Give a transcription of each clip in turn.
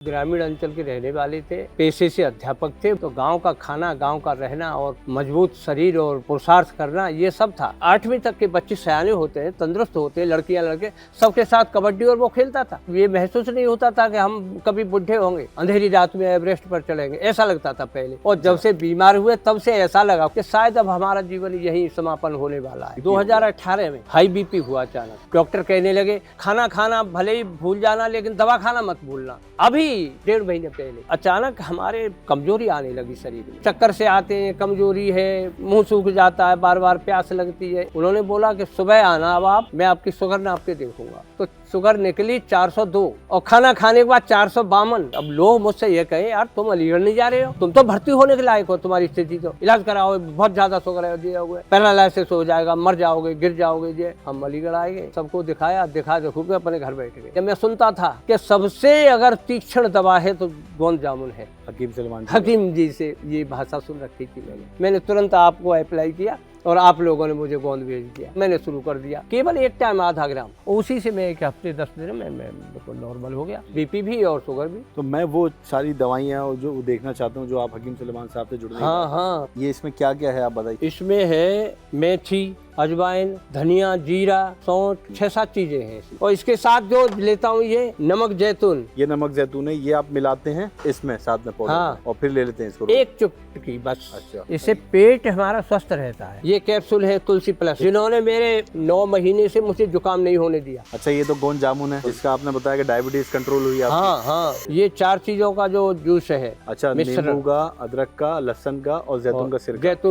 ग्रामीण अंचल के रहने वाले थे, पेशे से अध्यापक थे, तो गांव का खाना, गांव का रहना और मजबूत शरीर और पुरुषार्थ करना ये सब था। 8वीं तक के बच्चे सयाने होते हैं, तंदुरुस्त होते हैं, लड़कियां लड़के सबके साथ कबड्डी और वो खेलता था। ये महसूस नहीं होता था कि हम कभी बुढ़े होंगे, अंधेरी रात में एवरेस्ट पर चढ़ेंगे, ऐसा लगता था पहले। और जब से बीमार हुए तब से ऐसा लगा कि शायद अब हमारा जीवन यही समापन होने वाला है। 2018 में हाई बीपी हुआ अचानक। डॉक्टर कहने लगे खाना खाना भले ही भूल जाना लेकिन दवा खाना मत भूलना। अभी 1.5 महीने पहले अचानक हमारे कमजोरी आने लगी शरीर में, चक्कर से आते हैं, कमजोरी है, मुंह सूख जाता है, बार बार प्यास लगती है। उन्होंने बोला कि सुबह आना अब आप, मैं आपकी शुगर नाप के देखूंगा। तो शुगर निकली 402 और खाना खाने के बाद 452। अब लोग मुझसे ये कहे यार तुम अलीगढ़ नहीं जा रहे हो, तुम तो भर्ती होने के लायक हो, तुम्हारी स्थिति तो इलाज कराओ, बहुत ज्यादा शुगर है, दिया हुआ पैरालिसिस हो जाएगा, मर जाओगे, गिर जाओगे। ये हम अलीगढ़ आए गए, सबको दिखाया, दिखा देखो के अपने घर बैठ गए। जब मैं सुनता था कि सबसे अगर तीक्ष्ण दवा है तो गोंद जामुन है, हकीम जी से ये भाषा सुन रखी थी मैंने तुरंत आपको अप्लाई किया और आप लोगों ने मुझे गोंद भेज दिया। मैंने शुरू कर दिया, केवल एक टाइम आधा ग्राम, उसी से मैं 1 हफ्ते 10 दिन में बिल्कुल नॉर्मल हो गया, बीपी भी और शुगर भी। तो मैं वो सारी दवाइयाँ जो देखना चाहता हूँ जो आप हकीम सुलेमान साहब से जुड़ रहे हैं। हाँ, ये इसमें क्या क्या है आप बताइए। इसमें है मेथी, अजवाइन, धनिया, जीरा, सौंठ, 6-7 चीजें हैं और इसके साथ जो लेता हूँ ये नमक जैतून। ये नमक जैतून है, ये आप मिलाते हैं इसमें साथ में पाउडर। हाँ। और फिर ले लेते हैं इसको 1 चुटकी बस। अच्छा। इससे पेट हमारा स्वस्थ रहता है। ये कैप्सूल है तुलसी प्लस, जिन्होंने मेरे 9 महीने से मुझे जुकाम नहीं होने दिया। अच्छा, ये तो गोंद जामुन है, इसका आपने बताया कि डायबिटीज कंट्रोल हुई आपकी। हाँ, ये 4 चीजों का जो जूस है। अच्छा, नींबू का, अदरक का, लहसुन का और जैतून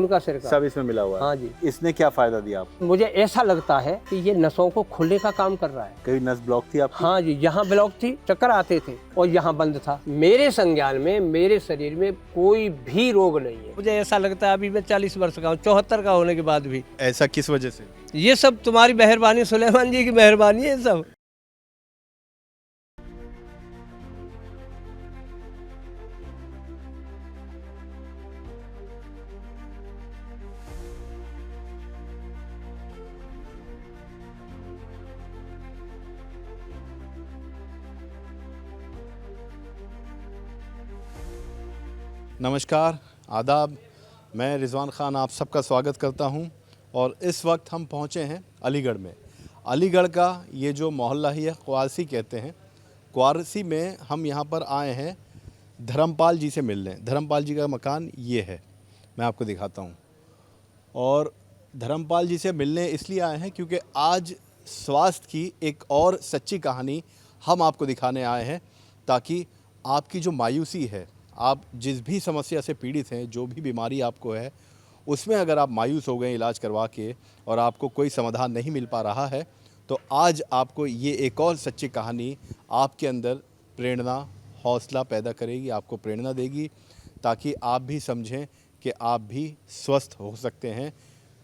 का सिरका सब इसमें मिला हुआ है। हाँ जी। इसने क्या फायदा दिया आपको? मुझे ऐसा लगता है कि ये नसों को खोलने का काम कर रहा है। कहीं नस ब्लॉक थी आपकी? हाँ जी, यहाँ ब्लॉक थी, चक्कर आते थे और यहाँ बंद था। मेरे संज्ञान में, मेरे शरीर में कोई भी रोग नहीं है। मुझे ऐसा लगता है अभी मैं 40 वर्ष का हूँ, 74 का होने के बाद भी। ऐसा किस वजह से? ये सब तुम्हारी मेहरबानी, सुलेमान जी की मेहरबानी है सब। नमस्कार, आदाब, मैं रिजवान ख़ान आप सबका स्वागत करता हूं। और इस वक्त हम पहुंचे हैं अलीगढ़ में। अलीगढ़ का ये जो मोहल्ला ही है, क्वारसी कहते हैं। क्वारसी में हम यहां पर आए हैं धर्मपाल जी से मिलने। धर्मपाल जी का मकान ये है, मैं आपको दिखाता हूं। और धर्मपाल जी से मिलने इसलिए आए हैं क्योंकि आज स्वास्थ्य की एक और सच्ची कहानी हम आपको दिखाने आए हैं, ताकि आपकी जो मायूसी है, आप जिस भी समस्या से पीड़ित हैं, जो भी बीमारी आपको है, उसमें अगर आप मायूस हो गए इलाज करवा के और आपको कोई समाधान नहीं मिल पा रहा है, तो आज आपको ये एक और सच्ची कहानी आपके अंदर प्रेरणा, हौसला पैदा करेगी, आपको प्रेरणा देगी, ताकि आप भी समझें कि आप भी स्वस्थ हो सकते हैं।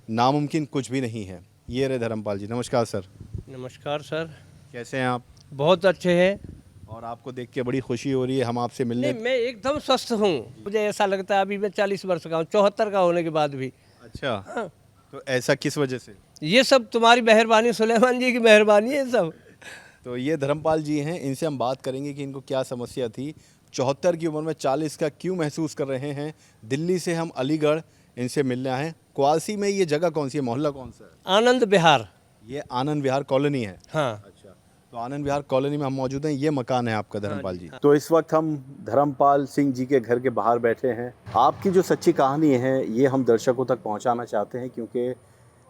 नामुमकिन कुछ भी नहीं है। ये रहे धर्मपाल जी। नमस्कार सर। नमस्कार सर। कैसे हैं आप? बहुत अच्छे हैं। और आपको देख के बड़ी खुशी हो रही है हम आपसे मिलने। नहीं, मैं एकदम स्वस्थ हूँ। मुझे ऐसा लगता है अभी मैं 40 वर्ष का हूँ, 74 का होने के बाद भी। अच्छा। हाँ। तो ऐसा किस वजह से? ये सब तुम्हारी मेहरबानी, सुलेमान जी की मेहरबानी है सब। तो ये धर्मपाल जी हैं, इनसे हम बात करेंगे कि इनको क्या समस्या थी, 74 की उम्र में 40 का क्यों महसूस कर रहे हैं। दिल्ली से हम अलीगढ़ इनसे मिलने आए हैं। क्वारसी में ये जगह कौन सी है, मोहल्ला कौन सा है? आनंद विहार। ये आनंद विहार कॉलोनी है। हाँ। अच्छा, तो आनंद विहार कॉलोनी में हम मौजूद हैं। ये मकान है आपका धर्मपाल जी। तो इस वक्त हम धर्मपाल सिंह जी के घर के बाहर बैठे हैं। आपकी जो सच्ची कहानी है ये हम दर्शकों तक पहुंचाना चाहते हैं, क्योंकि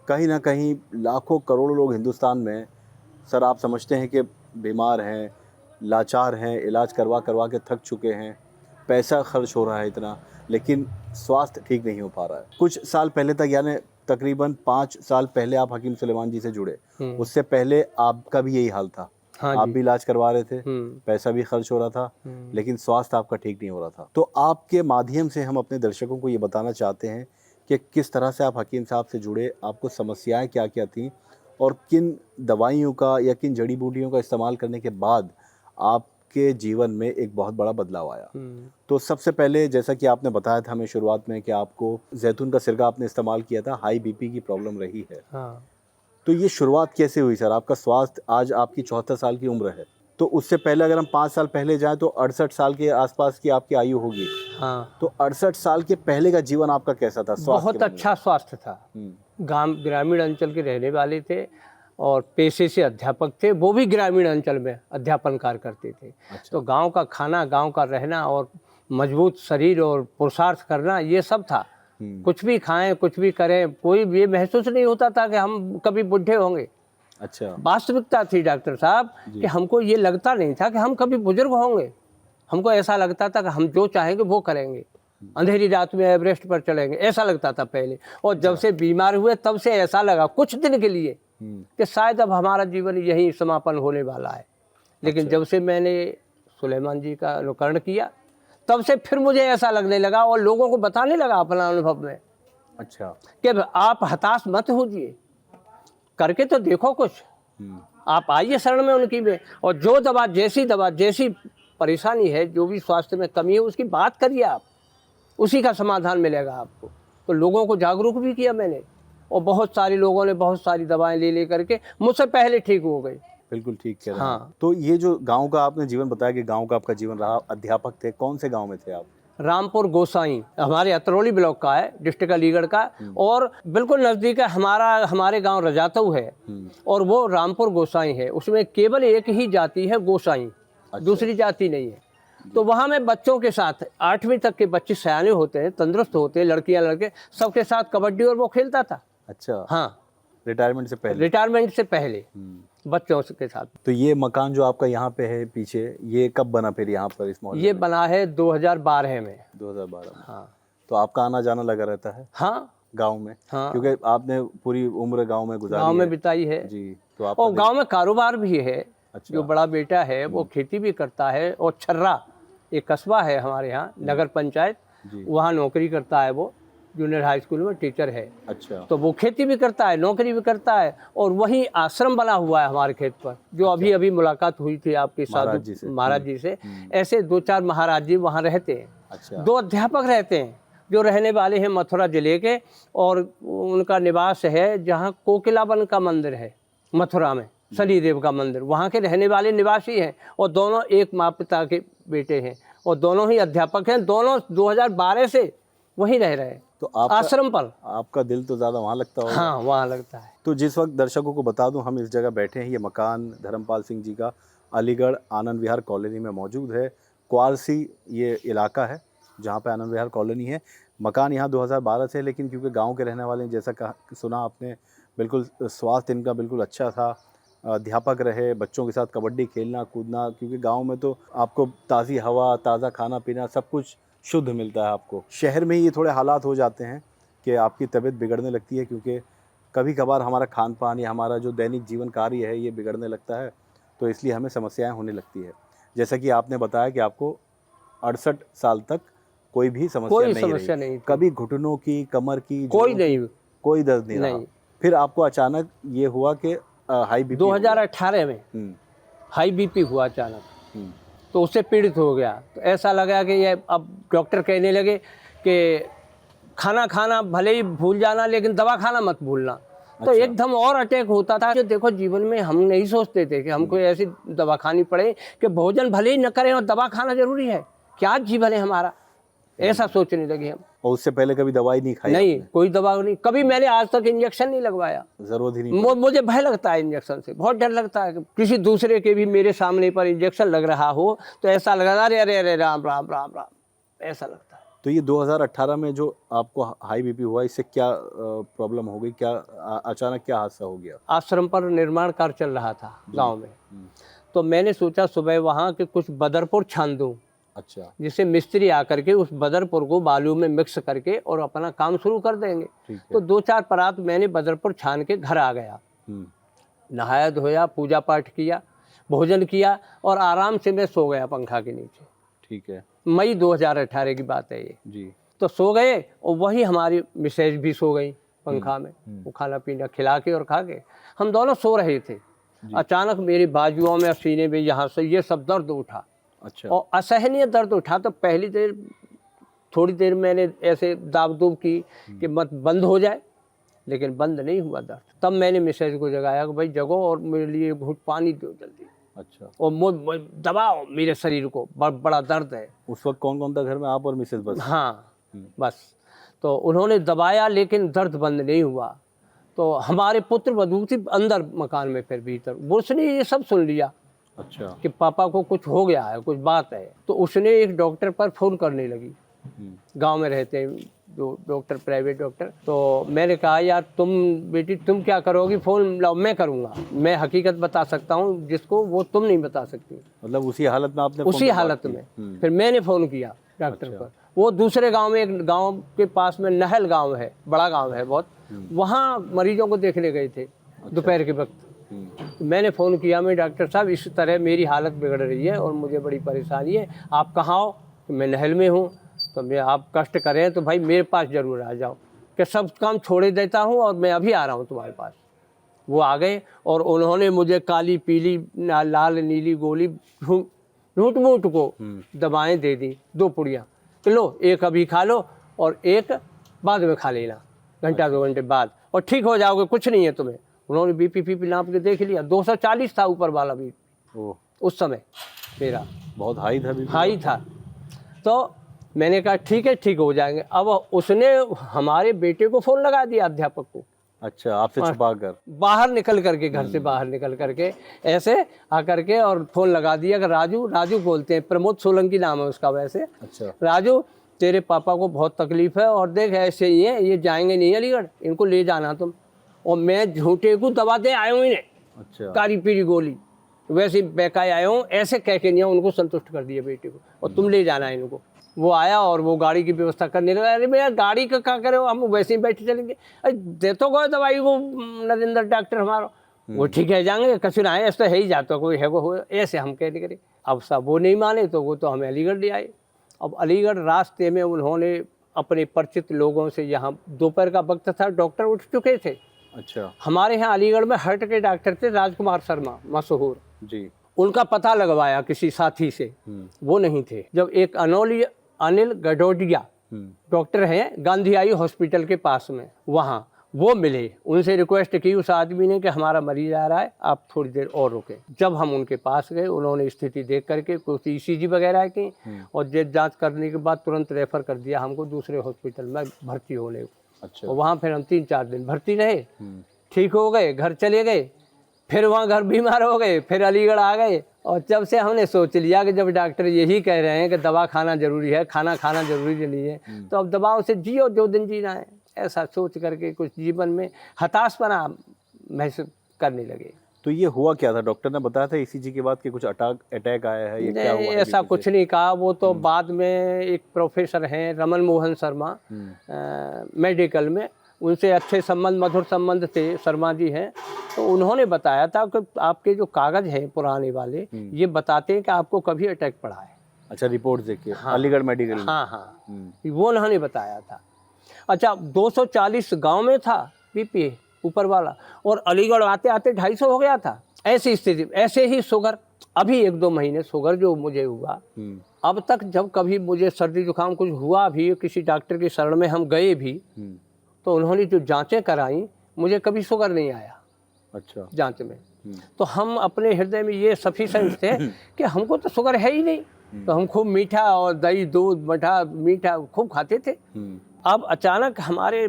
कहीं ना कहीं लाखों करोड़ों लोग हिंदुस्तान में, सर आप समझते हैं कि बीमार हैं, लाचार हैं, इलाज करवा करवा के थक चुके हैं, पैसा खर्च हो रहा है इतना, लेकिन स्वास्थ्य ठीक नहीं हो पा रहा है। कुछ साल पहले तक, यानी तकरीबन 5 साल पहले आप हकीम सुलेमान जी से जुड़े, उससे पहले आपका भी यही हाल था। हाँ आप जी। भी इलाज करवा रहे थे, पैसा भी खर्च हो रहा था, लेकिन स्वास्थ्य आपका ठीक नहीं हो रहा था। तो आपके माध्यम से हम अपने दर्शकों को ये बताना चाहते हैं कि किस तरह से आप हकीम साहब से जुड़े, आपको समस्याएं क्या क्या थी और किन दवाइयों का या किन जड़ी बूटियों का इस्तेमाल करने के बाद आपके जीवन में एक बहुत बड़ा बदलाव आया। तो सबसे पहले, जैसा कि आपने बताया था हमें शुरुआत में कि आपको जैतून का सिरका आपने इस्तेमाल किया था, हाई बीपी की प्रॉब्लम रही है। हाँ। तो ये शुरुआत कैसे हुई सर? आपका स्वास्थ्य, आज आपकी 74 साल की उम्र है, तो उससे पहले अगर हम 5 साल पहले जाएं तो 68 साल के आसपास की आपकी आयु होगी। हाँ, तो 68 साल के पहले का जीवन आपका कैसा था, स्वास्थ्य बहुत के मामले अच्छा स्वास्थ्य था। गांव ग्रामीण अंचल के रहने वाले थे और पेशे से अध्यापक थे, वो भी ग्रामीण अंचल में अध्यापन कार्य करते थे। अच्छा। तो गांव का खाना, गांव का रहना और मजबूत शरीर और पुरुषार्थ करना, ये सब था। कुछ भी खाएं, कुछ भी करें, कोई ये महसूस नहीं होता था कि हम कभी बूढ़े होंगे। अच्छा। वास्तविकता थी डॉक्टर साहब कि हमको ये लगता नहीं था कि हम कभी बुजुर्ग होंगे। हमको ऐसा लगता था कि हम जो चाहेंगे वो करेंगे, अंधेरी रात में एवरेस्ट पर चलेंगे, ऐसा लगता था पहले। और जब से बीमार हुए तब से ऐसा लगा कुछ दिन के लिए कि शायद अब हमारा जीवन यही समापन होने वाला है। लेकिन जब से मैंने सुलेमान जी का अनुकरण किया तब से फिर मुझे ऐसा लगने लगा और लोगों को बताने लगा अपना अनुभव में। अच्छा। कि आप हताश मत होइए, करके तो देखो कुछ। आप आइए शरण में उनकी में, और जो दवा, जैसी परेशानी है, जो भी स्वास्थ्य में कमी है, उसकी बात करिए आप, उसी का समाधान मिलेगा आपको। तो लोगों को जागरूक भी किया मैंने, और बहुत सारे लोगों ने बहुत सारी दवाएं ले करके मुझसे पहले ठीक हो गए। बिल्कुल ठीक कह रहे हैं। हाँ। तो ये जो गांव का आपने जीवन बताया कि गांव का आपका जीवन रहा, अध्यापक थे, कौन से गांव में थे आप? रामपुर गोसाई हमारे अतरौली ब्लॉक का है, डिस्ट्रिक्ट अलीगढ़ का, और बिल्कुल नज़दीक है हमारे गांव रजातऊ है, और वो रामपुर गोसाई है। उसमें केवल एक ही जाति है, गोसाई। दूसरी जाति नहीं है। तो वहाँ मैं बच्चों के साथ 8वीं तक के बच्चे सयाने होते हैं, तंदुरुस्त होते हैं, लड़कियाँ लड़के सबके साथ कबड्डी और वो खेलता था। अच्छा। हाँ, रिटायरमेंट से पहले? रिटायरमेंट से पहले बच्चों के साथ। तो ये मकान जो आपका यहाँ पे है पीछे, ये कब बना फिर यहाँ पर इस मोहल्ले ये में? बना है 2012 में। 2012 में। हाँ। तो आपका आना जाना लगा रहता है हाँ, गांव में? हाँ। क्योंकि आपने पूरी उम्र गांव में गुजारी गांव में है। बिताई है जी। तो आप और गांव में कारोबार भी है। अच्छा। जो बड़ा बेटा है वो खेती भी करता है, और छर्रा एक कस्बा है हमारे यहाँ, नगर पंचायत, वहाँ नौकरी करता है। वो जूनियर हाई स्कूल में टीचर है। अच्छा। तो वो खेती भी करता है, नौकरी भी करता है, और वहीं आश्रम बना हुआ है हमारे खेत पर, जो अभी मुलाकात हुई थी आपके साथ महाराज जी से। ऐसे 2-4 महाराज जी वहाँ रहते हैं। अच्छा। 2 अध्यापक रहते हैं जो रहने वाले हैं मथुरा जिले के, और उनका निवास है जहाँ कोकिलावन का मंदिर है मथुरा में, शनिदेव का मंदिर, वहाँ के रहने वाले निवासी हैं। और दोनों एक माँ पिता के बेटे हैं, और दोनों ही अध्यापक हैं। दोनों 2012 से वहीं रह रहे हैं। तो आश्रम पर आपका दिल तो ज़्यादा वहाँ लगता होगा। हाँ, वहाँ लगता है। तो जिस वक्त दर्शकों को बता दूं, हम इस जगह बैठे हैं, ये मकान धर्मपाल सिंह जी का अलीगढ़ आनंद विहार कॉलोनी में मौजूद है। क्वारसी ये इलाका है जहाँ पे आनंद विहार कॉलोनी है। मकान यहाँ 2012 से है, लेकिन क्योंकि गांव के रहने वाले हैं, जैसा सुना आपने, बिल्कुल स्वास्थ्य इनका बिल्कुल अच्छा था। अध्यापक रहे, बच्चों के साथ कबड्डी खेलना कूदना, क्योंकि गांव में तो आपको ताज़ी हवा, ताज़ा खाना पीना सब कुछ शुद्ध मिलता है आपको। शहर में ही ये थोड़े हालात हो जाते हैं कि आपकी तबीयत बिगड़ने लगती है, क्योंकि कभी कभार हमारा खान पान या हमारा जो दैनिक जीवन कार्य है ये बिगड़ने लगता है, तो इसलिए हमें समस्याएं होने लगती है। जैसा कि आपने बताया कि आपको 68 साल तक कोई भी समस्या नहीं, कभी घुटनों की, कमर की कोई दर्द नहीं रहा। फिर आपको अचानक ये हुआ कि हाई बीपी 2018 में हाई बीपी हुआ अचानक। तो उससे पीड़ित हो गया। तो ऐसा लगा कि ये, अब डॉक्टर कहने लगे कि खाना खाना भले ही भूल जाना, लेकिन दवा खाना मत भूलना। तो एकदम और अटैक होता था। जो देखो, जीवन में हम नहीं सोचते थे कि हमको ऐसी दवा खानी पड़े कि भोजन भले ही न करें और दवा खाना जरूरी है, क्या जीवन है हमारा, ऐसा सोचने लगे हम। और उससे पहले कभी दवाई नहीं खाई? नहीं, कोई दवा नहीं। कभी मैंने आज तक इंजेक्शन नहीं लगवाया, जरूरत ही नहीं। मुझे भय लगता है इंजेक्शन से, बहुत डर लगता है कि किसी दूसरे के भी मेरे सामने पर इंजेक्शन लग रहा हो तो ऐसा लगा, अरे अरे अरे राम राम राम राम, ऐसा लगता है। तो ये 2018 में जो आपको हाई बीपी हुआ, इससे क्या प्रॉब्लम हो गई? क्या अचानक क्या हादसा हो गया? आश्रम पर निर्माण कार्य चल रहा था गांव में, तो मैंने सोचा सुबह वहाँ के कुछ बदरपुर छान दूँ। अच्छा। जिससे मिस्त्री आकर के उस बदरपुर को बालू में मिक्स करके और अपना काम शुरू कर देंगे। तो 2-4 परात मैंने बदरपुर छान के घर आ गया, नहाया धोया, पूजा पाठ किया, भोजन किया, और आराम से मैं सो गया पंखा के नीचे। ठीक है। मई 2018 की बात है ये जी। तो सो गए, और वही हमारी मिसेज भी सो गई पंखा में। वो खाना पीना खिला के और खा के हम दोनों सो रहे थे। अचानक मेरी बाजुओं में, सीने में, यहाँ से ये सब दर्द उठा। अच्छा। और असहनीय दर्द उठा। तो पहली देर, थोड़ी देर मैंने ऐसे दाब-दूब की कि मत बंद हो जाए, लेकिन बंद नहीं हुआ दर्द। तब मैंने मिसेज को जगाया कि भाई जगो और मेरे लिए घूंट पानी दो जल्दी। अच्छा। और दबाओ मेरे शरीर को, बड़ा दर्द है। उस वक्त कौन कौन था घर में? आप और मिसेज बस? हाँ बस। तो उन्होंने दबाया लेकिन दर्द बंद नहीं हुआ। तो हमारे पुत्र वधू थी अंदर मकान में, फिर भीतर उसने ये सब सुन लिया अच्छा। कि पापा को कुछ हो गया है, कुछ बात है। तो उसने एक डॉक्टर पर फ़ोन करने लगी, गांव में रहते हैं जो डॉक्टर, प्राइवेट डॉक्टर। तो मैंने कहा यार तुम बेटी तुम क्या करोगी, फ़ोन लाओ मैं करूँगा, मैं हकीकत बता सकता हूँ जिसको वो तुम नहीं बता सकती। मतलब उसी हालत में आपने उसी हालत में फिर मैंने फ़ोन किया डॉक्टर पर। वो दूसरे गांव में, एक गांव के पास में नहल गांव है, बड़ा गांव है बहुत, वहाँ मरीजों को देखने गए थे दोपहर के वक्त। तो मैंने फ़ोन किया, मैं डॉक्टर साहब इस तरह मेरी हालत बिगड़ रही है और मुझे बड़ी परेशानी है, आप कहाँ हो? तो मैं नहल में हूँ। तो मैं आप कष्ट करें तो भाई मेरे पास ज़रूर आ जाओ, कि सब काम छोड़े देता हूँ और मैं अभी आ रहा हूँ तुम्हारे पास। वो आ गए और उन्होंने मुझे काली पीली लाल नीली गोली ढूंढ मूट को दवाएं दे दी, 2 पुड़ियाँ, कि लो एक अभी खा लो और एक बाद में खा लेना, घंटा 2 घंटे बाद, और ठीक हो जाओगे, कुछ नहीं है तुम्हें। उन्होंने बीपी फीपी नाप के देख लिया, 240 था ऊपर वाला बीपी उस समय मेरा, बहुत हाई था बीपी? हाई था। तो मैंने कहा ठीक है, ठीक हो जाएंगे। अब उसने हमारे बेटे को फ़ोन लगा दिया, अध्यापक को। अच्छा, आपसे छुपा कर? बाहर निकल करके, घर से बाहर निकल करके ऐसे आकर के, और फ़ोन लगा दिया कि राजू बोलते हैं, प्रमोद सोलंकी नाम है उसका वैसे। अच्छा। राजू तेरे पापा को बहुत तकलीफ़ है और देख ऐसे ही है, ये जाएंगे नहीं अलीगढ़, इनको ले जाना तुम। और मैं झूठे को दवा दे आया हूँ इन्हें, अच्छा, काली पीली गोली वैसे बहकाए आया हूँ, ऐसे कह के नहीं उनको संतुष्ट कर दिया बेटे को, और तुम ले जाना इनको। वो आया और वो गाड़ी की व्यवस्था करने लगा। अरे भैया गाड़ी का क्या करे हो, हम वैसे ही बैठे चलेंगे। अरे दे तो गए दवाई को नरेंद्र डॉक्टर हमारा, वो ठीक है जाएंगे, कचरा है ऐसा है ही जाता कोई है वो, ऐसे हम कहने करे। अब सब वो नहीं माने तो वो तो हमें अलीगढ़ ले आए। अब अलीगढ़ रास्ते में उन्होंने अपने परिचित लोगों से, यहाँ दोपहर का वक्त था, डॉक्टर उठ चुके थे। अच्छा। हमारे यहाँ अलीगढ़ में हार्ट के डॉक्टर थे राजकुमार शर्मा, मशहूर जी, उनका पता लगवाया किसी साथी से, वो नहीं थे। जब एक अनिल गडोडिया डॉक्टर हैं गांधी आई हॉस्पिटल के पास में, वहाँ वो मिले, उनसे रिक्वेस्ट की उस आदमी ने कि हमारा मरीज आ रहा है, आप थोड़ी देर और रुके। जब हम उनके पास गए, उन्होंने स्थिति देख करके कुछ ECG वगैरह की और जेट जांच करने के बाद तुरंत रेफर कर दिया हमको दूसरे हॉस्पिटल में भर्ती होने को। अच्छा। और वहाँ फिर हम 3-4 दिन भर्ती रहे, ठीक हो गए, घर चले गए। फिर वहाँ घर बीमार हो गए, फिर अलीगढ़ आ गए। और जब से हमने सोच लिया कि जब डॉक्टर यही कह रहे हैं कि दवा खाना जरूरी है, खाना खाना जरूरी नहीं है, तो अब दवाओं से जियो जो दिन जीना है, ऐसा सोच करके कुछ जीवन में हताशपना महसूस करने लगे। तो ये हुआ क्या था? डॉक्टर ने बताया था ECG के बाद कि कुछ अटैक आया है, ये क्या हुआ है? ऐसा कुछ नहीं कहा। वो तो बाद में एक प्रोफेसर हैं रमन मोहन शर्मा, मेडिकल में, उनसे अच्छे संबंध, मधुर संबंध थे, शर्मा जी हैं, तो उन्होंने बताया था कि आपके जो कागज़ हैं पुराने वाले, ये बताते हैं कि आपको कभी अटैक पड़ा है। अच्छा, रिपोर्ट देखिए। हाँ, अलीगढ़ मेडिकल में। हाँ हाँ, वो उन्होंने बताया था। अच्छा, 240 गांव में था बीपी ऊपर वाला, और अलीगढ़ आते आते 250 हो गया था। ऐसी स्थिति, ऐसे ही शुगर, अभी 1-2 महीने शुगर जो मुझे हुआ, अब तक जब कभी मुझे सर्दी जुकाम कुछ हुआ भी, किसी डॉक्टर की शरण में हम गए भी, तो उन्होंने जो जांचें कराई, मुझे कभी शुगर नहीं आया। अच्छा। जांच में तो हम अपने हृदय में ये सफिशिएंट थे कि हमको तो शुगर है ही नहीं, तो हम खूब मीठा और दही दूध मठा मीठा खूब खाते थे। अब अचानक हमारे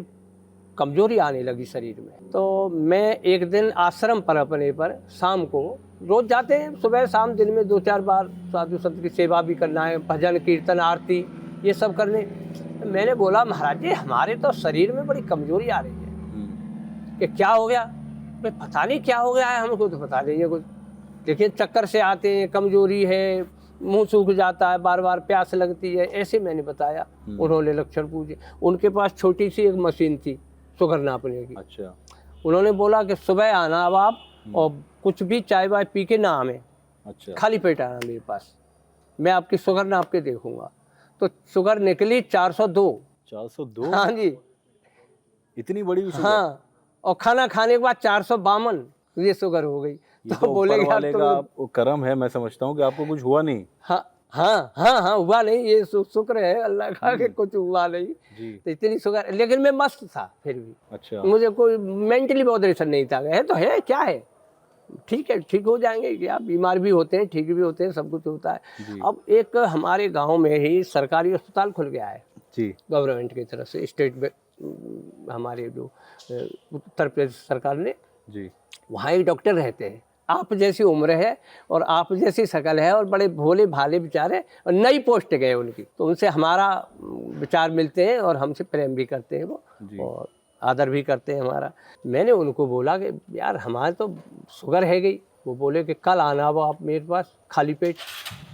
कमजोरी आने लगी शरीर में। तो मैं एक दिन आश्रम पर अपने पर शाम को, रोज जाते हैं सुबह शाम, दिन में 2-4 बार साधु संत की सेवा भी करना है, भजन कीर्तन आरती ये सब करने। मैंने बोला महाराज जी हमारे तो शरीर में बड़ी कमजोरी आ रही है, कि क्या हो गया? भाई पता नहीं क्या हो गया है, हमको तो पता नहीं है कुछ। देखिए चक्कर से आते हैं, कमजोरी है, मुंह सूख जाता है, बार बार प्यास लगती है, ऐसे मैंने बताया। उन्होंने लक्षण पूछे। उनके पास छोटी सी एक मशीन थी शुगर नापने की। अच्छा। उन्होंने बोला कि सुबह आना अब आप, और कुछ भी चाय वाय पी के ना आवे। अच्छा। खाली पेट आना मेरे पास, मैं आपकी शुगर नाप के देखूंगा। तो शुगर निकली 402। 402? हाँ जी, इतनी बड़ी शुगर? हाँ, और खाना खाने के बाद 452 ये शुगर हो गई। तो बोले तो करम है, मैं समझता हूँ कि आपको कुछ हुआ नहीं। हाँ हाँ हाँ हाँ, हुआ नहीं, ये शुक्र है अल्लाह का कि कुछ हुआ नहीं जी। तो इतनी शुगर, लेकिन मैं मस्त था फिर भी। अच्छा। मुझे कोई मेंटली बॉदरेशन नहीं था, है तो है क्या है, ठीक है, ठीक हो जाएंगे क्या, बीमार भी होते हैं, ठीक भी होते हैं, सब कुछ होता है। अब एक हमारे गांव में ही सरकारी अस्पताल खुल गया है जी। गवर्नमेंट की तरफ से, स्टेट में हमारे जो उत्तर प्रदेश सरकार ने, जी। वहाँ एक डॉक्टर रहते हैं, आप जैसी उम्र है और आप जैसी शकल है, और बड़े भोले भाले बेचारे, और नई पोस्ट गए उनकी, तो उनसे हमारा विचार मिलते हैं और हमसे प्रेम भी करते हैं वो, और आदर भी करते हैं हमारा। मैंने उनको बोला कि यार हमारे तो शुगर है गई। वो बोले कि कल आना वो आप मेरे पास खाली पेट,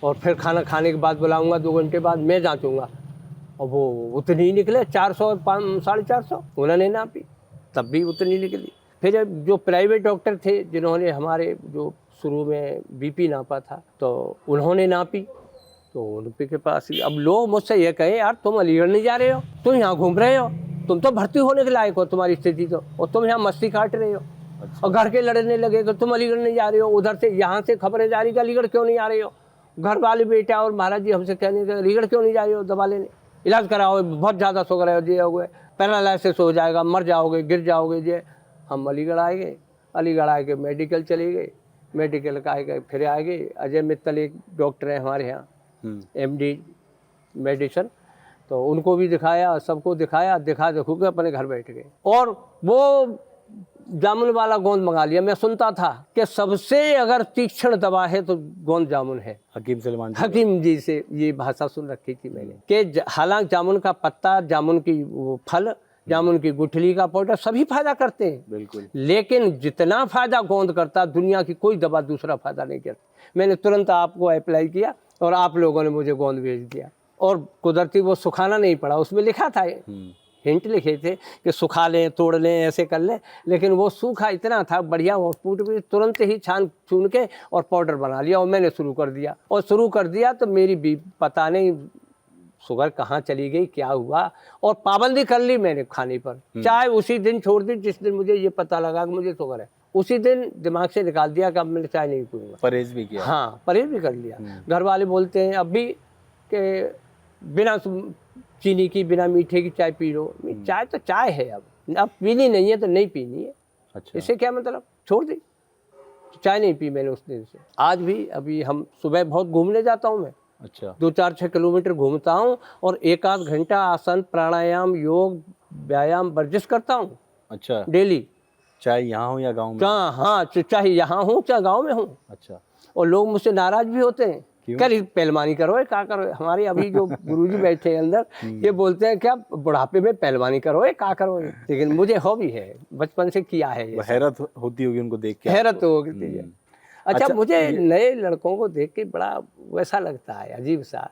और फिर खाना खाने के बाद बुलाऊंगा, 2 घंटे बाद मैं जांचूंगा। और वो उतनी ही निकले, 400 450 उन्होंने नापी, तब भी उतनी निकली। फिर जो प्राइवेट डॉक्टर थे जिन्होंने हमारे जो शुरू में बीपी नापा था, तो उन्होंने नापी, तो उनके पास ही। अब लोग मुझसे ये कहे यार तुम अलीगढ़ नहीं जा रहे हो, तुम यहाँ घूम रहे हो, तुम तो भर्ती होने के लायक हो, तुम्हारी स्थिति तो, और तुम यहाँ मस्ती काट रहे हो। और घर के लड़ने लगे कि तुम अलीगढ़ नहीं जा रहे हो, उधर से यहाँ से खबरें जा रही कि अलीगढ़ क्यों नहीं आ रहे हो। घर वाले बेटा और महाराज जी हमसे कहने के अलीगढ़ क्यों नहीं जा रहे हो दवा लेने, इलाज कराओ, बहुत ज़्यादा शुगर है, ये हो गए, पैरालिसिस हो जाएगा, मर जाओगे, गिर जाओगे। ये हम अलीगढ़ आए गए, अलीगढ़ आए के मेडिकल चले गए, मेडिकल का आए गए, फिर आए गए अजय मित्तल एक डॉक्टर है हमारे यहाँ, MD मेडिसिन, तो उनको भी दिखाया, सबको दिखाया, दिखा देखो के अपने घर बैठ गए। और वो जामुन वाला गोंद मंगा लिया। मैं सुनता था कि सबसे अगर तीक्ष्ण दवा है तो गोंद जामुन है। हकीम जी से ये भाषा सुन रखी थी मैंने, कि हालांकि जामुन का पत्ता, जामुन की वो फल, जामुन की गुठली का पाउडर सभी फायदा करते हैं, बिल्कुल, लेकिन जितना फायदा गोंद करता दुनिया की कोई दवा दूसरा फायदा नहीं करती। मैंने तुरंत आपको अप्लाई किया और आप लोगों ने मुझे गोंद भेज दिया। और कुदरती वो सुखाना नहीं पड़ा, उसमें लिखा था, हिंट लिखे थे कि सुखा लें, तोड़ लें, ऐसे कर लें, लेकिन वो सूखा इतना था बढ़िया, वो फूट भी तुरंत ही छान चुन के और पाउडर बना लिया, और मैंने शुरू कर दिया। और शुरू कर दिया तो मेरी भी पता नहीं शुगर कहाँ चली गई, क्या हुआ, और पाबंदी कर ली मैंने खाने पर। चाय उसी दिन छोड़ दी जिस दिन मुझे ये पता लगा कि मुझे शुगर है, उसी दिन दिमाग से निकाल दिया कि अब मैं चाय नहीं पीऊँगा। परहेज भी किया? हाँ, परहेज भी कर लिया। घर वाले बोलते हैं अब भी कि बिना चीनी की, बिना मीठे की चाय पी लो। चाय तो चाय है, अब पीनी नहीं है तो नहीं पीनी है। अच्छा, इससे क्या मतलब, छोड़ दी, चाय नहीं पी मैंने उस दिन से। आज भी अभी हम सुबह बहुत घूमने जाता हूँ मैं, अच्छा, 2-4-6 किलोमीटर घूमता हूँ, और 1-8 घंटा आसन, प्राणायाम, योग, व्यायाम, वर्जिश करता हूँ। अच्छा, डेली। चाहे यहाँ हो या गाँव में? हाँ, चाहे यहाँ हूँ चाहे गाँव में हूँ। अच्छा। और लोग मुझसे नाराज भी होते हैं, कर पहलवानी करो, क्या करो। हमारे अभी जो गुरुजी बैठे हैं अंदर, ये बोलते हैं क्या बुढ़ापे में पहलवानी करो, क्या करो, लेकिन मुझे हॉबी है, बचपन से किया है। हैरत होती होगी उनको देख के? हैरत होती है। अच्छा, मुझे नए लड़कों को देख के बड़ा वैसा लगता है, अजीब सा,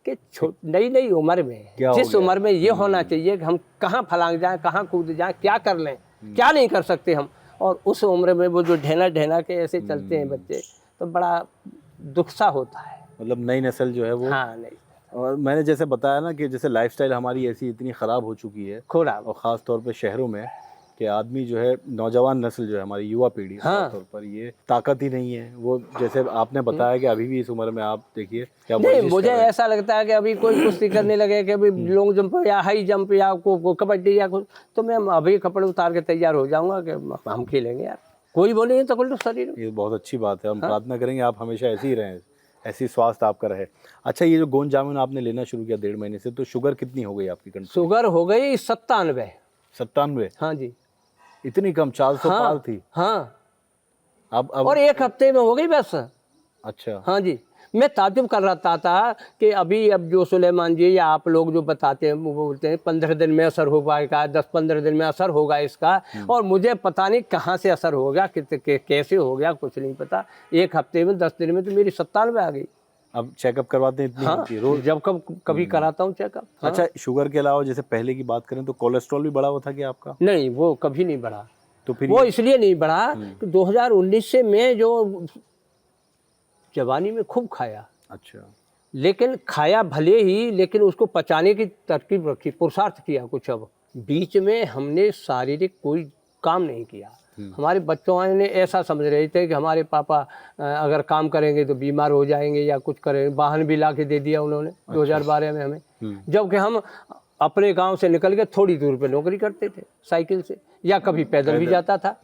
कि नई उम्र में, जिस उम्र में ये होना चाहिए कि हम कहाँ फलांग जाएं, कहाँ कूद जाएं, क्या कर लें, क्या नहीं कर सकते हम, और उस उम्र में वो जो ढेना के ऐसे चलते हैं बच्चे, तो बड़ा दुख सा होता है। मतलब नई नस्ल जो है वो, हाँ, नहीं। और मैंने जैसे बताया ना कि जैसे लाइफस्टाइल हमारी ऐसी इतनी ख़राब हो चुकी है, और ख़ास तौर पे शहरों में, कि आदमी जो है, नौजवान नस्ल जो है हमारी युवा पीढ़ी, हाँ, तौर पर ये ताकत ही नहीं है। वो जैसे आपने बताया कि अभी भी इस उम्र में आप देखिए क्या, नहीं, मुझे ऐसा लगता है कि अभी कोई कुश्ती करने लगे कि अभी लॉन्ग जंप या हाई जंप या कबड्डी या कुछ, तो मैं अभी कपड़े उतार के तैयार हो जाऊंगा कि हम खेलेंगे यार, कोई बोले तो कुल शरीर। ये बहुत अच्छी बात है, हम प्रार्थना करेंगे आप हमेशा ऐसे ही रहें, ऐसी स्वास्थ्य आपका रहे। अच्छा, ये जो गोंद जामुन आपने लेना शुरू किया 1.5 महीने से, तो शुगर कितनी हो गई आपकी? शुगर हो गई 97। हाँ जी, इतनी कम, 400 पार थी। हाँ, अब और 1 हफ्ते में हो गई बस। अच्छा, हाँ जी, मैं ताजुब कर रहा था कि अभी अब जो सुलेमान जी या आप लोग जो बताते हैं, वो बोलते हैं 15 दिन में असर हो पाएगा, 10-15 दिन में असर होगा इसका, और मुझे पता नहीं कहाँ से असर हो गया, कैसे हो गया, कुछ नहीं पता। 1 हफ्ते में, 10 दिन में तो मेरी 97 आ गई। अब चेकअप करवाते हैं इतनी? हाँ, होती है रोज, जब कभी कराता हूँ चेकअप। हाँ। अच्छा, शुगर के अलावा जैसे पहले की बात करें तो कोलेस्ट्रॉल भी बढ़ा हुआ था क्या आपका? नहीं, वो कभी नहीं बढ़ा। तो फिर वो इसलिए नहीं बढ़ा कि 2019 से मैं जो जवानी में खूब खाया। अच्छा, लेकिन खाया भले ही, लेकिन उसको पचाने की तरकीब रखी, पुरुषार्थ किया कुछ। अब बीच में हमने शारीरिक कोई काम नहीं किया। हमारे बच्चों ने ऐसा समझ रहे थे कि हमारे पापा अगर काम करेंगे तो बीमार हो जाएंगे या कुछ करेंगे। वाहन भी ला के दे दिया उन्होंने। अच्छा। 2012 में हमें, जबकि हम अपने गांव से निकल के थोड़ी दूर पे नौकरी करते थे साइकिल से, या कभी पैदल भी जाता था।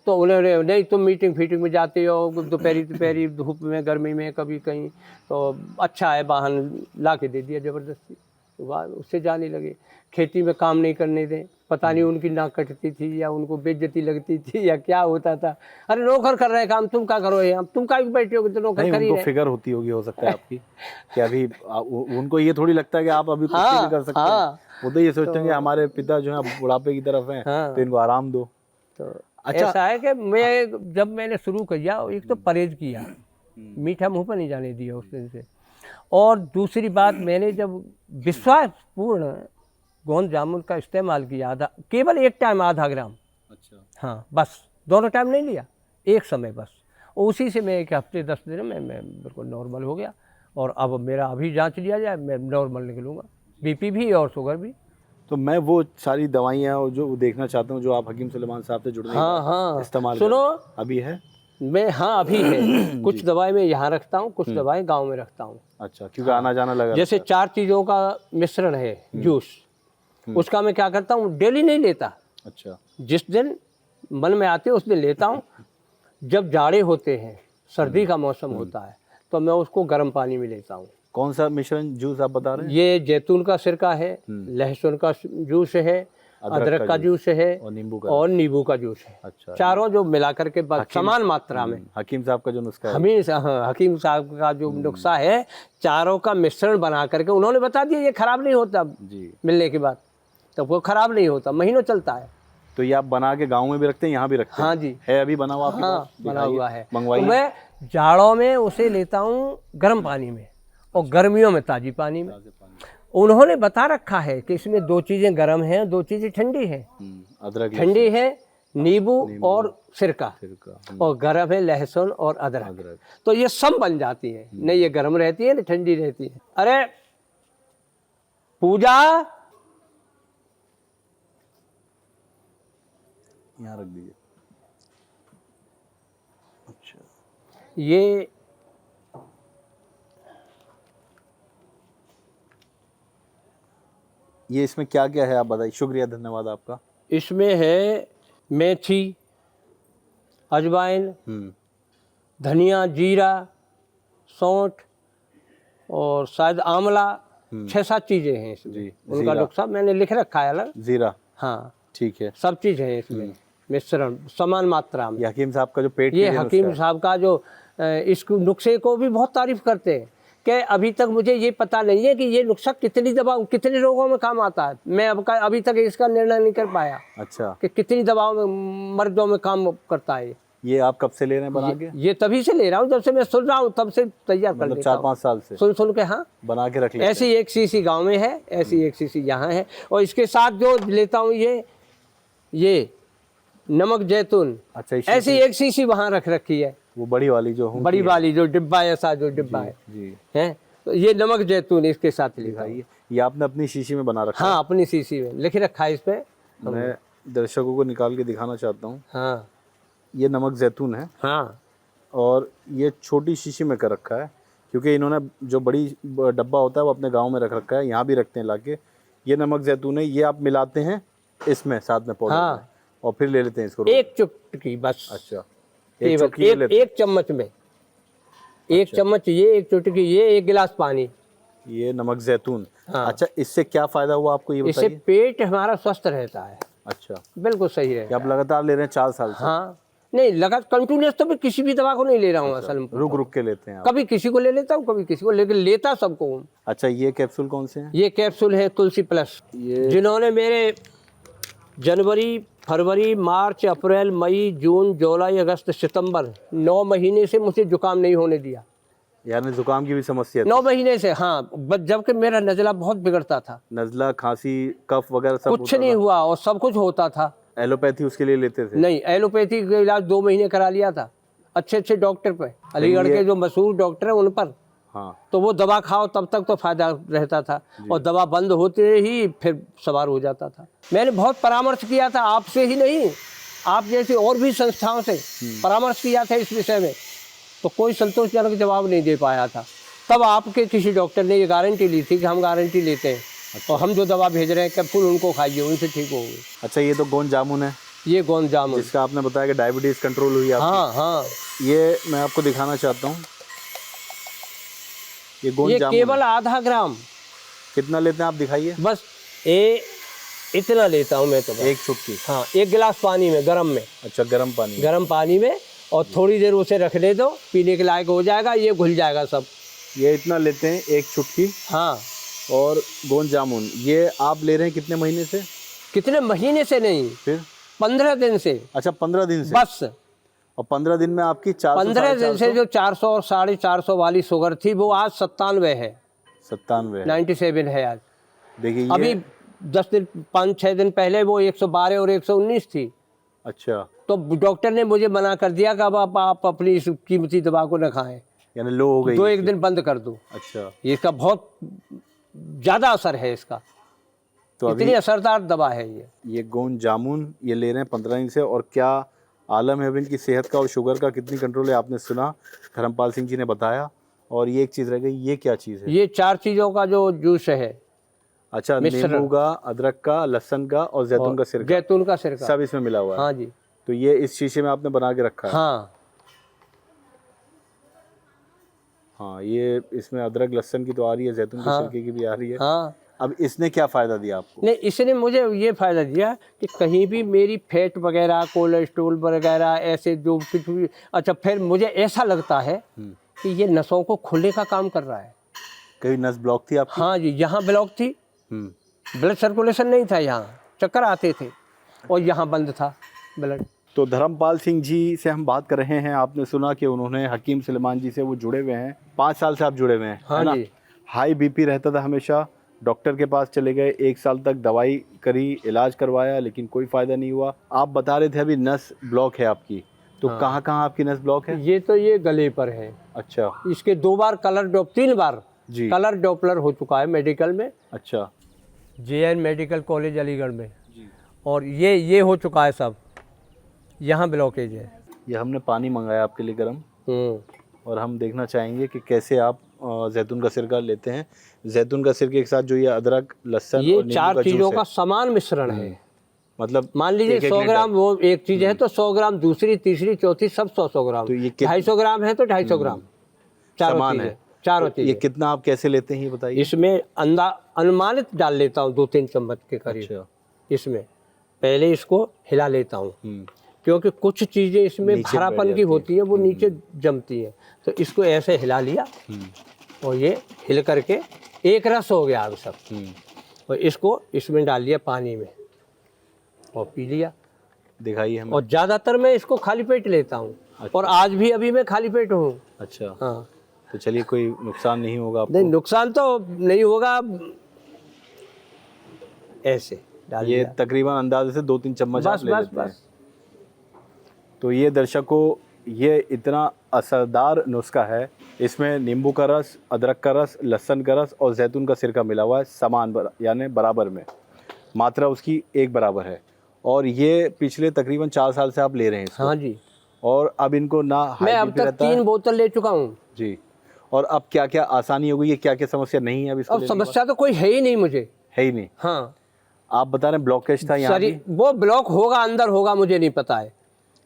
तो उन्होंने नहीं तुम मीटिंग फीटिंग में जाते हो दोपहरी धूप में गर्मी में कभी कहीं, तो अच्छा है वाहन ला के दे दिया ज़बरदस्ती, तो उससे जाने लगे। खेती में काम नहीं करने दें, पता नहीं उनकी नाक कटती थी या उनको बेइज्जती लगती थी या क्या होता था। अरे नौकर कर रहे काम, तुम क्या करो यहाँ, तुम क्या बैठे हो तो नौकर कर ही रहे। फिक्र होती होगी हो सकता है आपकी कि अभी उनको ये थोड़ी लगता है कि आप अभी कुछ नहीं कर सकते हैं। वो तो ये सोचते हैं कि हमारे पिता जो है बुढ़ापे की तरफ हैं, तो इनको आराम दो। तो अच्छा ऐसा है कि जब मैंने शुरू किया, एक तो परहेज किया, मीठा मुंह पर नहीं जाने दिया उस दिन से, और दूसरी बात मैंने जब विश्वासपूर्ण गोंद जामुन का इस्तेमाल किया, केवल एक टाइम आधा ग्राम, अच्छा हाँ बस, दोनों टाइम नहीं लिया, एक समय बस, उसी से मैं 1 हफ्ते 10 दिन में मैं बिल्कुल नॉर्मल हो गया। और अब मेरा अभी जांच लिया जाए, मैं नॉर्मल निकलूँगा, बीपी भी और शुगर भी। तो मैं वो सारी दवाइयाँ जो देखना चाहता हूँ जो आप हकीम सुलेमान साहब से जुड़ने हाँ इस्तेमाल सुनो अभी है मैं, हाँ अभी है कुछ दवाई मैं यहाँ रखता हूँ, कुछ दवाई गांव में रखता हूँ। अच्छा, क्योंकि आना जाना लगा। जैसे 4 चीज़ों का मिश्रण है जूस, उसका मैं क्या करता हूँ, डेली नहीं लेता। अच्छा, जिस दिन मन में आते उस दिन लेता हूँ। जब जाड़े होते हैं, सर्दी का मौसम होता है, तो मैं उसको गर्म पानी में लेता हूँ। कौन सा मिश्रण जूस आप बता रहे हैं? ये जैतून का सिरका है, लहसुन का जूस है, अदरक का जूस है और नींबू का जूस है। अच्छा, चारों जो मिला करके समान मात्रा में। हकीम साहब का जो नुस्खा है, हकीम साहब का जो नुस्खा है, चारों का मिश्रण बना करके उन्होंने बता दिया, ये खराब नहीं होता जी मिलने के बाद, तो वो खराब नहीं होता, महीनों चलता है। तो ये आप बना के गाँव में भी रखते हैं, यहाँ भी रखते हैं? हाँ जी, है अभी बना हुआ? हाँ बना हुआ है, मंगवाइए। तो मैं जाड़ों में उसे लेता हूँ गर्म पानी में और गर्मियों में ताजी पानी में। उन्होंने बता रखा है कि इसमें 2 चीजें गर्म हैं, 2 चीजें ठंडी हैं। अदरक ठंडी है, नींबू और सिरका, और गर्म है लहसुन और अदरक। तो ये सब बन जाती है, न ये गर्म रहती है न ठंडी रहती है। अरे पूजा यहाँ रख दीजिए। अच्छा, ये इसमें क्या क्या है आप बताइए। शुक्रिया, धन्यवाद आपका। इसमें है मेथी, अजवाइन, धनिया, जीरा, सौंठ और शायद आंवला, 6-7 चीजें हैं इसमें। उनका नुस्खा मैंने लिख रखा है अलग। जीरा, हाँ ठीक है, सब चीज़ है इसमें मिश्रण समान मात्रा में। हकीम साहब का जो पेट, ये हकीम साहब का जो इस नुस्खे को भी बहुत तारीफ करते हैं कि अभी तक मुझे ये पता नहीं है कि ये नुस्खा कितनी दवा कितने रोगों में काम आता है। मैं अभी तक इसका निर्णय नहीं कर पाया। अच्छा, कि कितनी दवाओं में, मर्दों में काम करता है। ये आप कब से ले रहे हैं बना के? ये तभी से ले रहा हूँ जब से मैं सुन रहा हूँ, तब से तैयार कर लेता हूँ। 4-5 साल से सुन के हाँ बना के रख लेते हैं। ऐसी 1 शीशी गाँव में है, ऐसी 1 शीशी यहाँ है, और इसके साथ जो लेता हूँ ये नमक जैतून। अच्छा, ऐसी 1 शीशी वहाँ रख रखी है, वो बड़ी वाली जो डिब्बा, ऐसा जो डिब्बा है, तो ये नमक जैतून इसके साथ लिखा है। ये आपने अपनी शीशी में बना रखा है? हाँ, अपनी शीशी में लिख रखा है इस पे। मैं दर्शकों को निकाल के दिखाना चाहता हूँ। हाँ, ये नमक जैतून है। हाँ, और ये छोटी शीशी में कर रखा है, क्योंकि इन्होंने जो बड़ी डब्बा होता है वो अपने गाँव में रख रखा है, यहाँ भी रखते हैं लाके। ये नमक जैतून है, ये आप मिलाते हैं इसमें साथ में पाउडर में, और फिर ले लेते हैं इसको 1 चुटकी बस। अच्छा, एक चम्मच में, 1 चम्मच ये, 1 चुटकी ये, 1 गिलास पानी, ये नमक जैतून। हाँ। अच्छा, इससे क्या फायदा हुआ आपको ये बताइए? इससे पेट हमारा स्वस्थ रहता है। अच्छा, बिल्कुल सही है। आप लगातार ले रहे हैं 4 साल से? हाँ, नहीं लगातार कंटिन्यूस तो मैं किसी भी दवा को नहीं ले रहा हूँ। असल में रुक के लेते हैं? कभी किसी को ले लेता हूँ, कभी किसी को, लेकिन लेता सबको। अच्छा, ये कैप्सूल कौन से हैं? ये कैप्सूल है तुलसी प्लस। जिन्होंने मेरे जनवरी, फरवरी, मार्च, अप्रैल, मई, जून, जुलाई, अगस्त, सितंबर 9 महीने से मुझे जुकाम नहीं होने दिया। यानी जुकाम की भी समस्या 9 महीने से? हाँ, जबकि मेरा नज़ला बहुत बिगड़ता था। नज़ला, खांसी, कफ वगैरह सब कुछ नहीं हुआ, और सब कुछ होता था। एलोपैथी उसके लिए लेते थे? नहीं, एलोपैथी का इलाज 2 महीने करा लिया था, अच्छे डॉक्टर पे, अलीगढ़ के जो मशहूर डॉक्टर हैं उन पर। हाँ, तो वो दवा खाओ तब तक तो फायदा रहता था, और दवा बंद होते ही फिर सवार हो जाता था। मैंने बहुत परामर्श किया था, आपसे ही नहीं, आप जैसी और भी संस्थाओं से परामर्श किया था इस विषय में, तो कोई संतोषजनक जवाब नहीं दे पाया था। तब आपके किसी डॉक्टर ने ये गारंटी ली थी कि हम गारंटी लेते हैं। अच्छा। और हम जो दवा भेज रहे हैं कैप्सूल उनको खाइए, उनसे ठीक होगी। अच्छा, ये तो गोंद जामुन है, ये गोंद जामुन। जिसका आपने बताया कि डायबिटीज कंट्रोल हुई आपकी। हाँ हाँ, ये मैं आपको दिखाना चाहता हूँ, ये गोंद ये जामुन केवल है। आधा ग्राम। कितना लेते हैं आप, दिखाइए। बस ये इतना लेता हूँ मैं तो बस। एक चुटकी। हाँ, 1 गिलास पानी में, गरम में। अच्छा, गर्म पानी। गरम पानी में, और थोड़ी देर उसे रख दे दो, पीने के लायक हो जाएगा, ये घुल जाएगा सब। ये इतना लेते हैं, एक चुटकी। हाँ। और गोंद जामुन ये आप ले रहे हैं कितने महीने से? कितने महीने से नहीं, फिर 15 दिन से। अच्छा, 15 दिन से बस। और 15 दिन में आपकी 400 15 दिन से जो 400 और 450 वाली शुगर थी, वो आज 97 है। 97 है। 97 है आज। देखिए ये अभी 10 दिन 5-6 दिन पहले वो 112 और 119 थी। अच्छा, तो डॉक्टर ने मुझे मना कर दिया कि अब आप अपनी इस कीमती दवा को न खाएं, यानी लो हो गई। 2-1 दिन बंद कर दो। अच्छा, इसका बहुत ज़्यादा असर है इसका, तो इतनी अभी असरदार दवा है ये गोंद जामुन ये ले रहे हैं 15 दिन से, और क्या आलम है इनकी सेहत का और शुगर का कितनी कंट्रोल है आपने सुना, धर्मपाल सिंह जी ने बताया। और ये एक चीज़ रह गई, ये क्या चीज़ है? ये 4 चीज़ों का जो जूस है। अच्छा, नींबू का, अदरक का, लहसुन का और जैतून का सिरका। जैतून का सिरका सब इसमें मिला हुआ है। हाँ जी। तो ये इस शीशे में आपने बना के रखा है। हाँ हाँ, ये इसमें अदरक लहसुन की तो आ रही है, जैतून के सिरके की भी आ रही है। हाँ। अब इसने क्या फ़ायदा दिया आपको? नहीं, इसने मुझे ये फ़ायदा दिया कि कहीं भी मेरी फैट वगैरह, कोलेस्ट्रोल वगैरह, ऐसे जो कुछ भी, अच्छा फिर मुझे ऐसा लगता है कि ये नसों को खोलने का काम कर रहा है। कहीं नस ब्लॉक थी आपकी? हाँ जी, यहाँ ब्लॉक थी, ब्लड सर्कुलेशन नहीं था, यहाँ चक्कर आते थे, और यहाँ बंद था ब्लड। तो धर्मपाल सिंह जी से हम बात कर रहे हैं। आपने सुना कि उन्होंने हकीम सुलेमान जी से वो जुड़े हुए हैं, 5 साल से आप जुड़े हुए हैं। हाँ है ना? जी। हाई बीपी रहता था हमेशा, डॉक्टर के पास चले गए, 1 साल तक दवाई करी, इलाज करवाया, लेकिन कोई फ़ायदा नहीं हुआ। आप बता रहे थे अभी नस ब्लॉक है आपकी, तो कहाँ कहाँ आपकी नस ब्लॉक है? ये तो ये गले पर है। अच्छा, इसके 2 बार कलर 3 बार जी। कलर डॉपलर हो चुका है मेडिकल में, अच्छा, JN मेडिकल कॉलेज अलीगढ़ में। और ये हो चुका है सब, यहाँ ब्लॉकेज है। ये हमने पानी मंगाया आपके लिए गर्म, और हम देखना चाहेंगे कि कैसे आप जैतून का सिरका लेते हैं। जैतून का सिरके के साथ जो ये अदरक, लहसुन ये और नींबू 4 का चीज़ों जूस का है, समान मिश्रण है। मतलब मान लीजिए 100 ग्राम वो एक चीज़ है तो 100 ग्राम दूसरी, तीसरी, चौथी सब 100 ग्राम। तो ये 250 ग्राम है तो 250 ग्राम, चारों समान चीज़ें, है। चारों तो ये चीज़ें। कितना आप कैसे लेते हैं ये बताइए? इसमें अनुमानित डाल लेता हूँ 2-3 चम्मच के करीब। अच्छा। इसमें पहले इसको हिला लेता हूँ, क्योंकि कुछ चीज़ें इसमें नीचे बैठ भारापन की जाती होती हैं, वो नीचे जमती हैं। तो इसको ऐसे हिला लिया, और ये हिल करके एक रस हो गया अब सब। और इसको इसमें डाल लिया पानी में और पी लिया। दिखाइए हमें। और ज़्यादातर मैं इसको खाली पेट लेता हूँ। और आज भी अभी मैं खाली पेट हूँ। अच्छा, हाँ, तो चलिए, कोई नुकसान नहीं होगा आपको? नहीं नुकसान तो नहीं होगा। ऐसे डाल ये लिया, तकरीबन अंदाजे से 2-3 चम्मच आप बस ले बस लेते हैं। बस। तो ये दर्शकों, ये इतना असरदार नुस्खा है। इसमें नींबू का रस, अदरक का रस, लहसुन का रस और जैतून का सिरका मिला हुआ है, समान यानी बराबर में, मात्रा उसकी एक बराबर है। और ये पिछले तकरीबन 4 साल से आप ले रहे हैं इसको। हाँ जी। और अब इनको ना मैं हाई अब बीपी तक रहता है 3 बोतल ले चुका हूँ जी। और अब क्या क्या आसानी हो गई है, क्या क्या समस्या नहीं है अब इसको अब लेने के समस्या तो कोई है ही नहीं मुझे। बाद? है ही नहीं। हाँ, आप बता रहे हैं ब्लॉकेज था यहाँ भी? वो ब्लॉक होगा, अंदर होगा, मुझे नहीं पता है,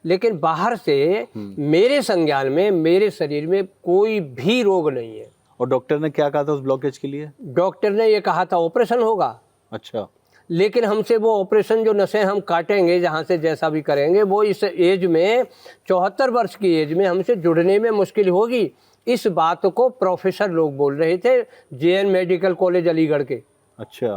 लेकिन बाहर से मेरे संज्ञान में, मेरे शरीर में कोई भी रोग नहीं है। और डॉक्टर ने क्या कहा था उस ब्लॉकेज के लिए? डॉक्टर ने ये कहा था ऑपरेशन होगा। अच्छा, लेकिन हमसे वो ऑपरेशन, जो नसें हम काटेंगे जहाँ से, जैसा भी करेंगे, वो इस एज में, 74 वर्ष की एज में हमसे जुड़ने में मुश्किल होगी। इस बात को प्रोफेसर लोग बोल रहे थे, JN मेडिकल कॉलेज अलीगढ़ के। अच्छा,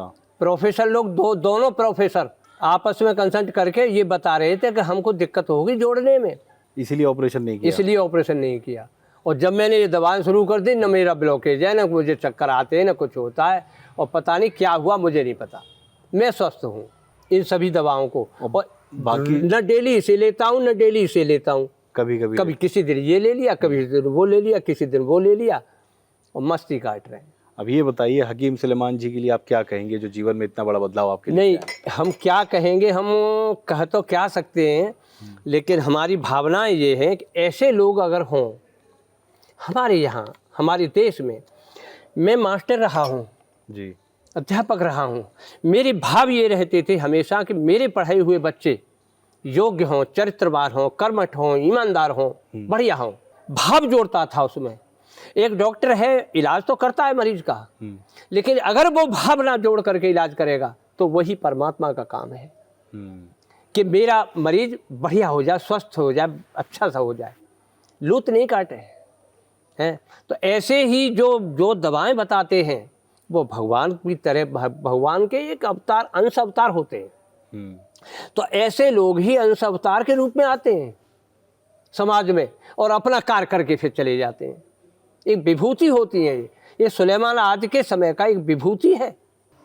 प्रोफेसर लोग, दोनों प्रोफेसर आपस में कंसल्ट करके ये बता रहे थे कि हमको दिक्कत होगी जोड़ने में, इसीलिए ऑपरेशन नहीं किया। इसलिए ऑपरेशन नहीं किया। और जब मैंने ये दवाएं शुरू कर दी, न मेरा ब्लॉकेज है, न मुझे चक्कर आते हैं, न कुछ होता है, और पता नहीं क्या हुआ, मुझे नहीं पता। मैं स्वस्थ हूँ इन सभी दवाओं को। और बाकी न डेली इसे लेता हूँ, न डेली इसे लेता हूँ। कभी कभी कभी किसी दिन ये ले लिया, कभी किसी दिन वो ले लिया, किसी दिन वो ले लिया, और मस्ती काट रहे हैं। अब ये बताइए, हकीम सुलेमान जी के लिए आप क्या कहेंगे, जो जीवन में इतना बड़ा बदलाव आपके लिए? नहीं, हम क्या कहेंगे, हम कह तो क्या सकते हैं, लेकिन हमारी भावनाएं ये हैं कि ऐसे लोग अगर हों हमारे यहाँ, हमारे देश में। मैं मास्टर रहा हूँ जी, अध्यापक रहा हूँ। मेरे भाव ये रहते थे हमेशा कि मेरे पढ़ाए हुए बच्चे योग्य हों, चरित्रवान हों, कर्मठ हों, ईमानदार हों, बढ़िया हों, भाव जोड़ता था उसमें। एक डॉक्टर है, इलाज तो करता है मरीज का, लेकिन अगर वो भाव ना जोड़ करके इलाज करेगा तो वही परमात्मा का काम है कि मेरा मरीज बढ़िया हो जाए, स्वस्थ हो जाए, अच्छा सा हो जाए, लूट नहीं काटे हैं। तो ऐसे ही जो जो दवाएं बताते हैं वो भगवान की तरह, भगवान के एक अवतार, अंश अवतार होते हैं। तो ऐसे लोग ही अंश अवतार के रूप में आते हैं समाज में और अपना कार्य करके फिर चले जाते हैं। एक विभूति होती है ये सुलेमान आज के समय का एक विभूति है।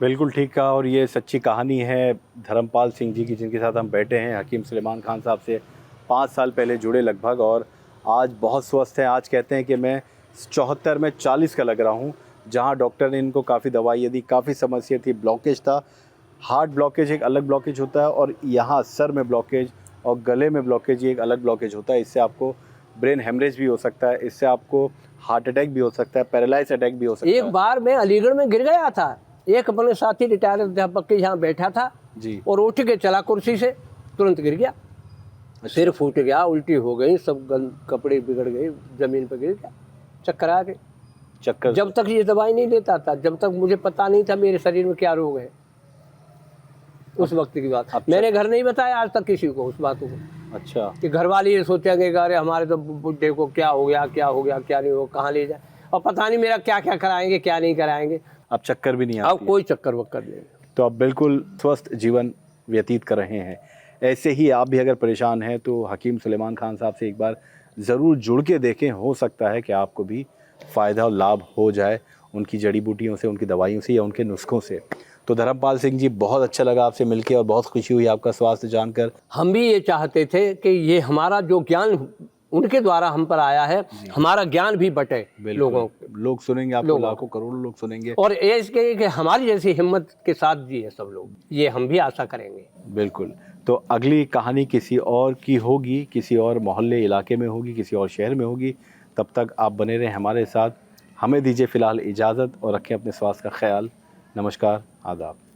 बिल्कुल ठीक कहा, और ये सच्ची कहानी है धर्मपाल सिंह जी की, जिनके साथ हम बैठे हैं। हकीम सुलेमान खान साहब से 5 साल पहले जुड़े लगभग, और आज बहुत स्वस्थ हैं। आज कहते हैं कि मैं 74 में 40 का लग रहा हूँ। जहाँ डॉक्टर ने इनको काफ़ी दवाइयाँ दी, काफ़ी समस्या थी, ब्लॉकेज था, हार्ट ब्लॉकेज एक अलग ब्लॉकेज होता है, और यहाँ सर में ब्लॉकेज और गले में ब्लॉकेज ये एक अलग ब्लॉकेज होता है। इससे आपको ब्रेन हेमरेज भी हो सकता है, इससे आपको हार्ट अटैक भी हो सकता है, पैरालाइज अटैक भी हो सकता है। एक बार मैं अलीगढ़ में गिर गया था, एक अपने साथी रिटायर्ड अध्यापक के यहाँ बैठा था जी, और उठ के चला कुर्सी से, तुरंत गिर गया, सिर फूट गया, उल्टी हो गई, सब कपड़े बिगड़ गए, जमीन पर गिर गया, चक्कर आ गए। चक्कर जब तक ये दवाई नहीं लेता था, जब तक मुझे पता नहीं था मेरे शरीर में क्या रोग है, उस वक्त की बात। मैंने घर नहीं बताया आज तक किसी को उस बातों को। अच्छा, कि घर वाले ये सोचेंगे कि अरे हमारे तो बुढ़े को क्या हो गया, क्या हो गया, क्या नहीं हो, कहाँ ले जाए, और पता नहीं मेरा क्या क्या कराएंगे, क्या नहीं कराएंगे। अब चक्कर भी नहीं आती अब कोई चक्कर वक्कर नहीं। तो आप बिल्कुल स्वस्थ जीवन व्यतीत कर रहे हैं। ऐसे ही आप भी अगर परेशान हैं तो हकीम सुलेमान खान साहब से एक बार ज़रूर जुड़ के देखें, हो सकता है कि आपको भी फ़ायदा और लाभ हो जाए उनकी जड़ी बूटियों से, उनकी दवाइयों से या उनके नुस्खों से। तो धर्मपाल सिंह जी, बहुत अच्छा लगा आपसे मिलके और बहुत खुशी हुई आपका स्वास्थ्य जानकर। हम भी ये चाहते थे कि ये हमारा जो ज्ञान उनके द्वारा हम पर आया है, हमारा ज्ञान भी बटे लोगों को। लोग सुनेंगे आपको, लाखों करोड़ों लोग सुनेंगे, और ये इसके कि हमारी जैसी हिम्मत के साथ जिए सब लोग, ये हम भी आशा करेंगे। बिल्कुल। तो अगली कहानी किसी और की होगी, किसी और मोहल्ले इलाके में होगी, किसी और शहर में होगी। तब तक आप बने रहें हमारे साथ। हमें दीजिए फ़िलहाल इजाज़त और रखें अपने स्वास्थ्य का ख्याल। नमस्कार, आदाब।